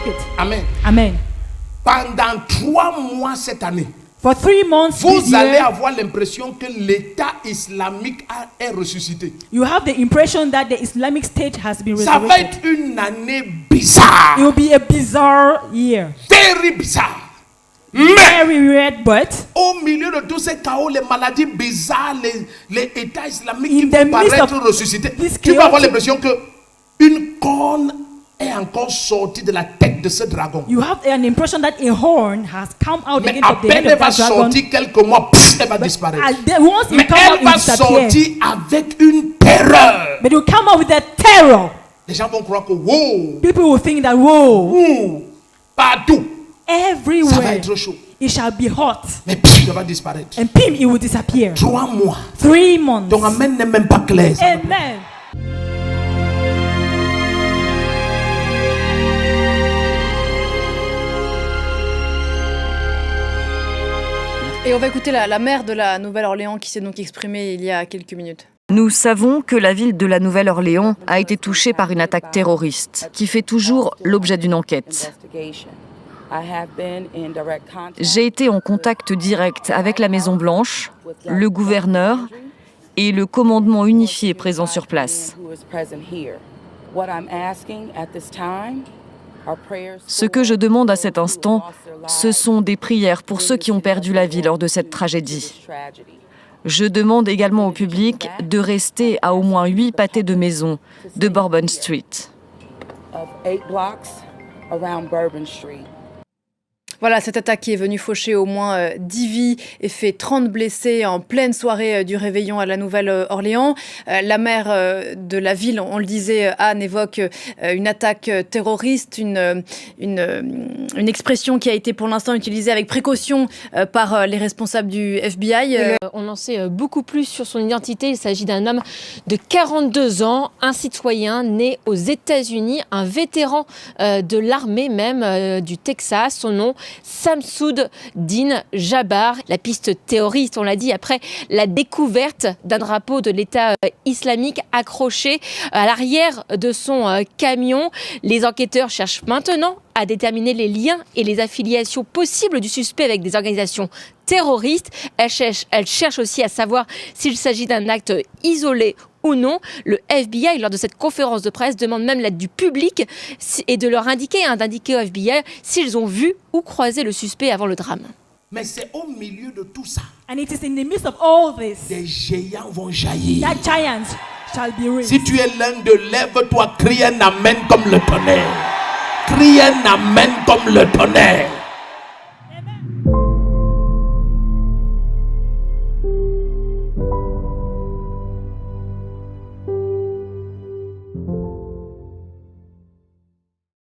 it. Amen. Amen. Pendant 3 mois cette année, For 3 months this vous allez year, avoir l'impression que l'État islamique est ressuscité. you have the impression that the Islamic State has been Ça va resurrected. être une année bizarre. It will be a bizarre year. Very bizarre. Mais Very weird, but au milieu de tous ces chaos, les maladies bizarres, les États islamiques In qui the vont midst paraître of ressuscités, this tu vas avoir chaotic- l'impression que une corne est encore sortie de la tête de ce dragon. you have an impression that a horn has come out Mais against à of the head peine elle of va that dragon. sortir quelques mois, elle va disparaître. Once Mais it come elle out, va it disappears. sortir avec une terreur. But it will come out with a terror. Les gens vont croire que wow, People will think that, whoa, partout, ça va everywhere être chaud. it shall be hot. Mais ça va disparaître. And pim, it will disappear. 3 mois. 3 months. Ton amen n'est même pas clair. Amen. Et on va écouter la maire de la Nouvelle-Orléans qui s'est donc exprimée il y a quelques minutes. Nous savons que la ville de la Nouvelle-Orléans a été touchée par une attaque terroriste qui fait toujours l'objet d'une enquête. J'ai été en contact direct avec la Maison-Blanche, le gouverneur et le commandement unifié présent sur place. Ce que je demande à cet instant, ce sont des prières pour ceux qui ont perdu la vie lors de cette tragédie. Je demande également au public de rester à au moins 8 pâtés de maison de Bourbon Street. Voilà, cette attaque qui est venue faucher au moins 10 vies et fait 30 blessés en pleine soirée du réveillon à la Nouvelle-Orléans. La maire de la ville, on le disait, Anne, évoque une attaque terroriste, une expression qui a été pour l'instant utilisée avec précaution par les responsables du FBI. On en sait beaucoup plus sur son identité. Il s'agit d'un homme de 42 ans, un citoyen né aux États-Unis, un vétéran de l'armée même du Texas. Son nom, Samsoud Din Jabbar. La piste terroriste, on l'a dit, après la découverte d'un drapeau de l'État islamique accroché à l'arrière de son camion. Les enquêteurs cherchent maintenant à déterminer les liens et les affiliations possibles du suspect avec des organisations terroristes. Elle cherche aussi à savoir s'il s'agit d'un acte isolé ou non. Le FBI, lors de cette conférence de presse, demande même l'aide du public et de leur indiquer au FBI s'ils ont vu ou croisé le suspect avant le drame. Mais c'est au milieu de tout ça. And it is in the midst of all this Des géants vont jaillir. that giants shall be raised. Si tu es l'un de lève-toi, crie un amen comme le tonnerre. Crie un amen comme le tonnerre.